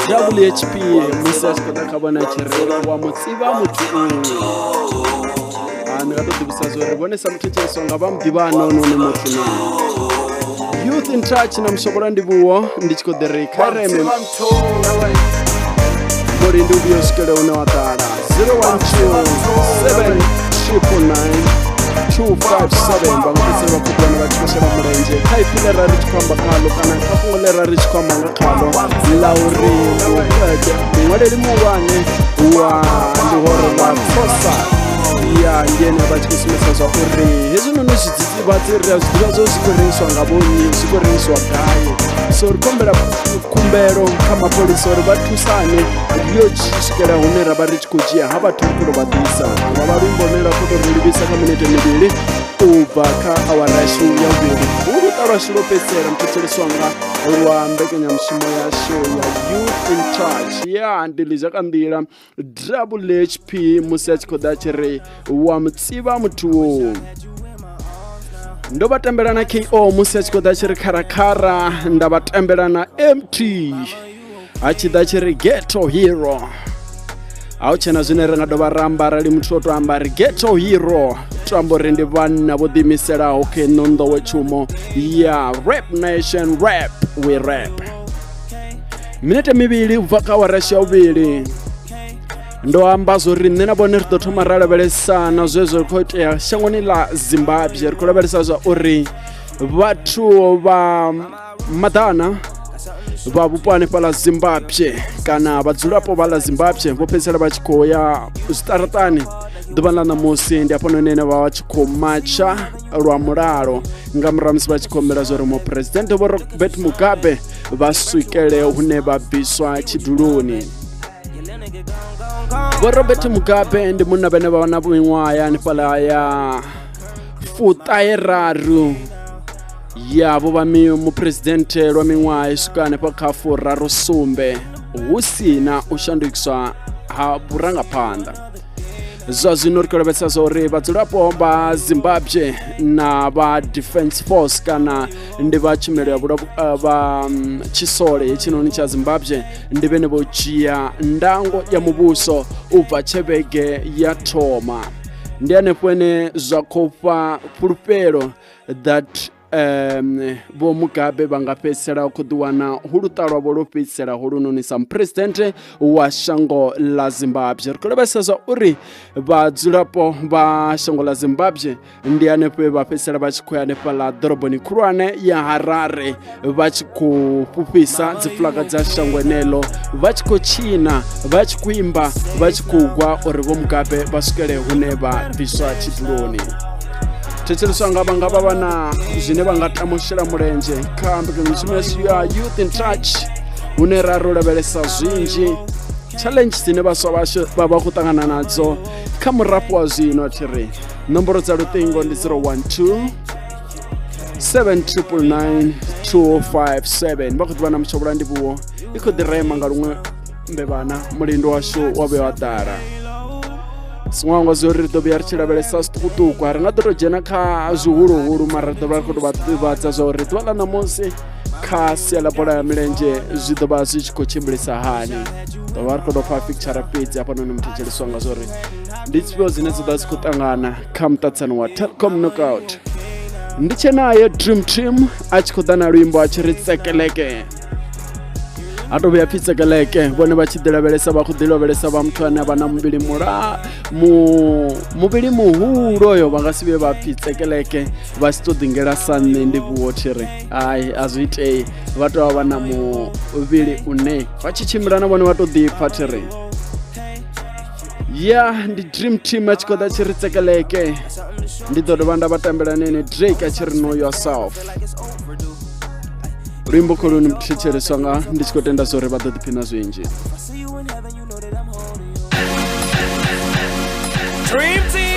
WHP Moses Kodakabana Chere wa Mutsiba Mutu and Rabbi Bone some teachers on Abam Divano no Mutu Youth in Church Nam Sobrandi Buo Ndichko de Rekare Body Dubios Kedona 012-799-257 Bangusema kubwana bachikosha murenje kaipile rarich kwamba kalo kana kafungole rarich kwamba ngakalo lauri mwale limuwane wa ndihoro la fosa ya ngene bachikosha za uri hezo no nishitsi batiri zibazo zikoreswa ngabonye zikoreswa gaye so rikombera kumbero kama polisi ori batusane ryo chishikera hunera barich kujia haba tukuro badisa abarumbonera kutorulibisa community mibili ubaka awarashu ya bili urutarashuro pesera mteteleswanga wa mbekenya mshimo ya show ya Youth in Touch ya andiliza kandira WHP Museach Kodachere wa Mutsiba Mutu ndobatembera na KO Museach Kodachere karakara ndabatembera na MT achidachere ghetto hero auchena zvinere ngadovaramba rali mutoto ambari ghetto hero tamborende vana vodimisera oke nondo wechumo ya rap nation rap we rap minete mivili uvaka warasha uvili ndo ambazo rinena bone ridotoma ralavelesana zwezwo rikoitea shangoni la Zimbabwe rikolavelesa zwa uri vatu va madana vapupane pala Zimbabwe kana vadzulapo vala Zimbabwe vopesela vachikoya zitaratani duvana namusi ndi apo nonene vachikomacha lwa mulalo nga muramisi vachikomera zori mu president Robert Mugabe vaswikele hune vabiswa chiduluni Robert Mugabe ndi munna vene vana vun'waya ni pala ya futayeraru yavo va mu president lwa min'waya isukane pa khafu ra rusumbe husina ushandukiswa ha burangaphanḓa zwa zwino ri kolovesa zori vadzulapo va Zimbabwe na va defense force kana ndi va tshumelo ya va chisole chinoni cha Zimbabwe ndi vene vo dzhia ndango ya muvhuso ubva tshevhege ya thoma ndi hanefho ene zwa khou fha fulufhelo that Bo Mugabe bangapesela kudiwana hulutalwa bolofisela hulunoni sam president wa shango la Zimbabwe rikolebesa uri vadzulapo va shango la Zimbabwe ndi anepo vapesela vachikoya nepala doroboni khulwane ya Harare vachikupupisa dziflaga dza shango nelo vachikochina vachikuimba vachikugwa uri Bo Mugabe vasukele hune va biswa chiduloni Teteliswa ngaba vana zvine vangatamushira murenje kambe kemishimesi ya Youth in Touch uneraro levelesa zwinji challenge dzine vaswa vasho baba kutangana nadzo kha murapo wa zwino tiri nomboro dza lutingo ndi 012-799-257 vakuti vana muchovola ndi vuwo ikhodirema nga lumwe mbevana mulindo washo wabe wadara Swangwa zori to biar chilavelesa stukutuku haringa to jena kha zwihuluhulu mara to vha khou vhatsa zori to vha na musi kha siala bola ya milenje zwi ḓo vha zwi tshi khou tshimbilisa hani to vha khou fha picture fhedzi hafha noni muthetsheliswa nga zori ndi tshifhio dzine dzi ḓo dzi khou ṱangana kha mutatsano wa Telkom Knockout ndi tshenaye Dream Team a tshi khou ḓa na luimbo a tshi ri tsekeleke ato vya pitsekeleke vone vachidilavelesa va kudilavelesa va muthu ane vana muvili muvili muhulu oyo va nga sive va pitsekeleke va xi to dingela sanne ndi vuwo tshiri ai azwi itei va to va na muvili une va chichimbilana vone va to dipha tshiri ya ndi Dream Team a tshi khou ḓa tshi ri tsekeleke ndi ḓo dovha nda vha tambela nene Drake a tshi ri Know Yourself Rimbo koloni mthetsheliswa nga ndi tshi khou tenda zori vha ḓo ḓiphina zwinzhi Dream Team